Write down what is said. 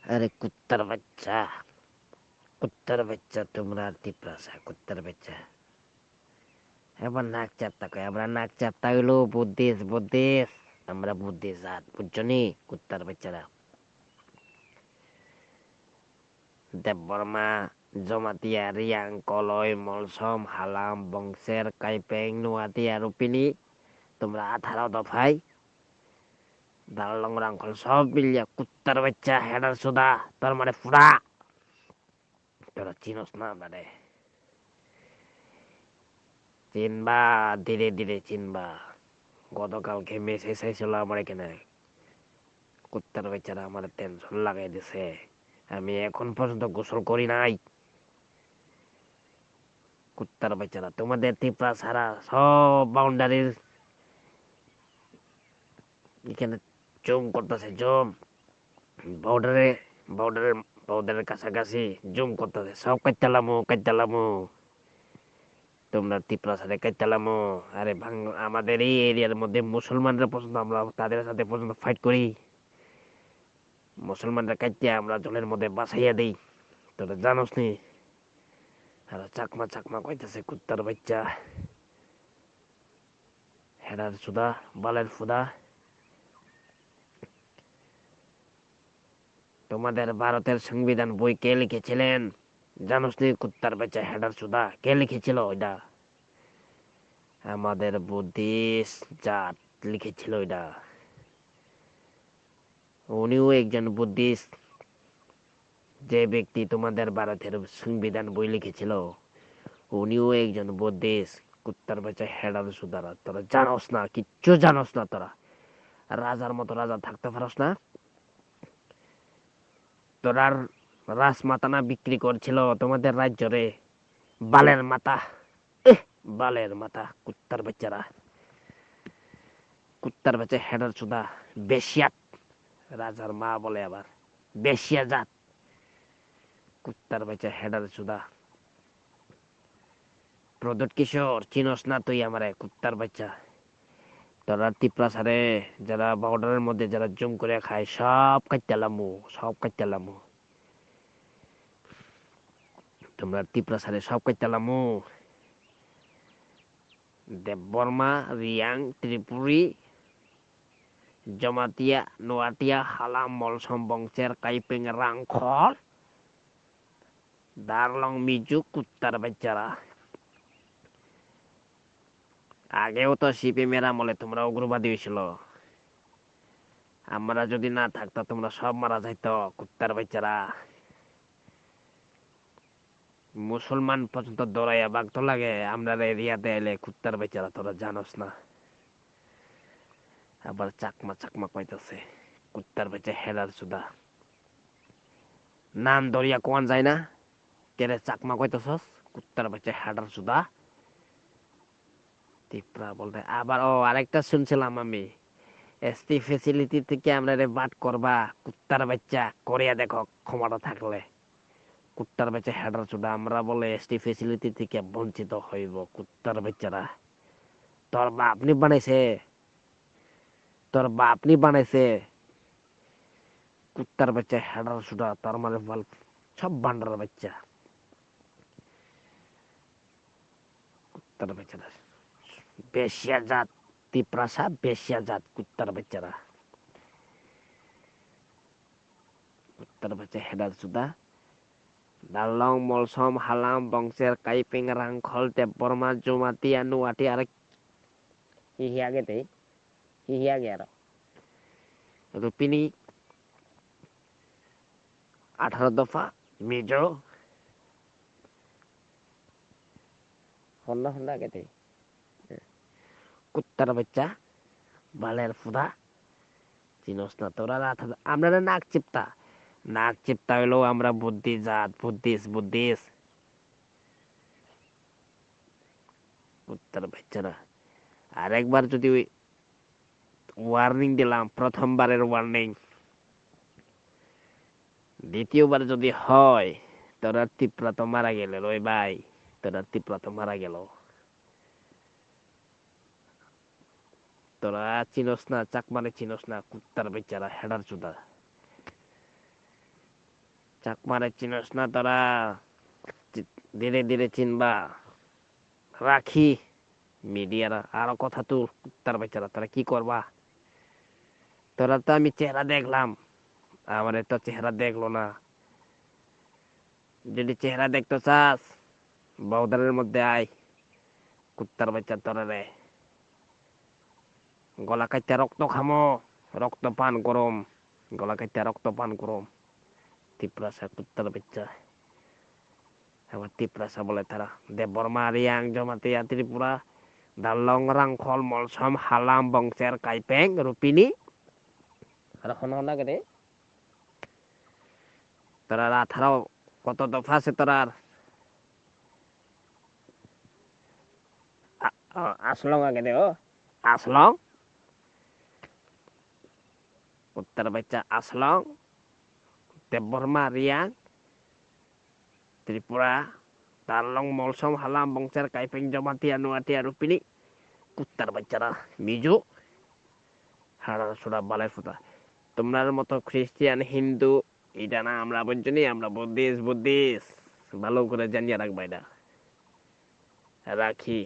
अरे कुत्तर बच्चा তোমরা টিপ্রাসা কুত্তার বাচ্চা এবার নাক চাপতা কয় আমরা নাক চাপতা হইলো বুদ্ধিস আমরা বুদ্ধিস জাত বুঝছো নি কুত্তার বাচ্চারা দেববর্মা জমাতিয়া রিয়াং কলয় মলসম হালাম বংশের কাইপেং নুয়াতিয়া রুপিনি তোমরা 18 দফায় দাললং রাংখল সব মিলিয়া কুত্তার বাচ্চা হেডার সুদা তার মানে ফুড়া তোরা চিনস না মানে চিনবা ধীরে ধীরে চিনবা গতকালকে মেসেজ এসেছিল আমার এখানে কুত্তার বাচ্চারা আমার টেনশন লাগাই দিছে আমি এখন পর্যন্ত গোসল করি নাই কুত্তার বাচ্চারা তোমাদের টিপরা ছাড়া সব বাউন্ডারির এখানে জুম করতেছে জুম বর্ডারে বর্ডারের বর্ডারের কাছাকাছি জুম করতেছে সব কাইতালামু তোমরা টিপরা সাথে কাইতালামু আরে আমাদের এই এরিয়ার মধ্যে মুসলমানরা পর্যন্ত আমরা তাদের সাথে পর্যন্ত ফাইট করি মুসলমানরা কাইতে আমরা জলের মধ্যে বাসাইয়া দেই তোরা জানোস নি আর চাকমা কইতাছে কুত্তার বাচ্চা হেডার সুদা বালের ফুদা তোমাদের ভারতের সংবিধান বই কে লিখেছিলেন জানোস নি কুত্তার বাচ্চা হেডার সুদা কে লিখেছিল ওইটা আমাদের বুদ্ধিস্ট জাত লিখেছিল ওইটা উনিও একজন বুদ্ধিস্ট যে ব্যক্তি তোমাদের ভারতের সংবিধান বই লিখেছিল উনিও একজন বুদ্ধিস্ট কুত্তার বাচ্চা হেডার সুদারা তোরা জানোস না কিচ্ছু জানোস না তোরা রাজার মতো রাজা থাকতে পারস না তোরা রাজমাতা না বিক্রি করছিল তোমাদের রাজ্যরে বালের মাথা বালের মাথা কুত্তার বাচ্চা হেডার সুদা বেশিয়াত রাজার মা বলে আবার বেশিয়া জাত কুত্তার বাচ্চা হেডার সুদা প্রদোট কিশোর চিনস না তুই আমারে কুত্তার বাচ্চা তোরা টিপ্রাসারে যারা বর্ডারের মধ্যে যারা জুম করে খায় সব কাইতালামু তোমরা টিপ্রাসারে সব কাইতালামু দেববর্মা রিয়াং ত্রিপুরী জমাতিয়া নোয়াটিয়া হালাম মলসম বংশের কাইপেং রাংখল দারলং মিজু কুত্তার বাচ্চারা আগেও তো সিপিএমের আমলে তোমরা উগ্রবাদী হয়েছিল আমরা যদি না থাকতো তোমরা সব মারা যাইতো কুত্তার বাচ্চারা মুসলমান পর্যন্ত দৌড়াইয়া বাগতো লাগে আমরা এরিয়াতে এলে কুত্তার বাচ্চারা তোরা জানোস না আবার চাকমা কইতাছে কুত্তার বাচ্চা হেলার সুদা নাম দরিয়া কোয়ান যায় না কেরে চাকমা কইতাছস কুত্তার বাচ্চা হেডার সুদা টিপরা বলতে আবার আরেকটা শুনছিলাম আমি এসটি ফ্যাসিলিটি থেকে আমরা রে বাট করবা কুত্তার বাচ্চা করিয়া দেখো ক্ষমতা থাকলে কুত্তার বাচ্চা হেডার চুদা আমরা বলে এসটি ফ্যাসিলিটি থেকে বঞ্চিত হইব কুত্তার বাচ্চারা তোর বাপ নি বানাইছে কুত্তার বাচ্চা হেডার চুদা তার মানে সব বান্ডার বাচ্চা কুত্তার বাচ্চারা বেশিয়া জাত তিপ্রাসা বেশিয়া জাত কুত্তার বাচ্চারা কুত্তার বাচ্চা হেডার চুদা দালং মলসম হালাম বংশের কাইপিং রাংখল দেববর্মা জমাতিয়া নুয়াটি আর হিহিয়াগে আর রুপিনি 18 দফা মিজো হন্ডা গেতে কুত্তার বাচ্চা বালের ফুদা চিনস না তোরা আমরা নাক চিপতা হইলো আমরা বুদ্ধি জাত বুদ্ধিস কুত্তার বাচ্চারা আরেকবার যদি ওয়ার্নিং দিলাম প্রথমবারের ওয়ার্নিং দ্বিতীয়বার যদি হয় তোরা টিপরা তো মারা গেল ওই ভাই তোরা টিপরা তো মারা গেল তোরা চিনস না চাকমানে চিনস না কুত্তার বেচারা হেডার চুদা চাকমারে চিনস না তোরা? ধীরে ধীরে চিনবা। রাখি। মিডিয়ার আরো কথা তোর কুত্তার বাচ্চারা, তোরা কি করবা? তোরা তো আমি চেহারা দেখলাম, আমার তো চেহারা দেখলো না। যদি চেহারা দেখতে চাস, বউদারের মধ্যে আয়। কুত্তার বাচ্চা তোরা রে, গলা কাইতে রক্ত খামো, রক্ত পান করম, গলা কাইতে রক্ত পান করম। তিপ্রাসা কুত্তার বাচ্চা, আবার তিপ্রাসা বলে তারা। দেববর্মা রিয়াং জমাতিয়া ত্রিপুরা দালং রাংখল মলসম হালাম বংশের কাইপেং রুপিনি। আর হন লাগে রে তোরা 18 কত দফা আছে তোরার? আসলং আগে দে, ও আসলং কুত্তার বাচ্চা আসলং দেববর্মা রিয়াং ত্রিপুরা দালং মলসম হালাম বংশের কাইপেং জমাতিয়া নুয়াতিয়া রুপিনি। কুত্তার বাচ্চারা মিজু হাড়া সুরা বালাই ফুটা। তোমার মতো খ্রিস্টিয়ান হিন্দু এটা না আমরা বুঝছি, আমরা বুদ্ধিস্ট। ভালো করে জানিয়ে রাখবা এটা। রাখি।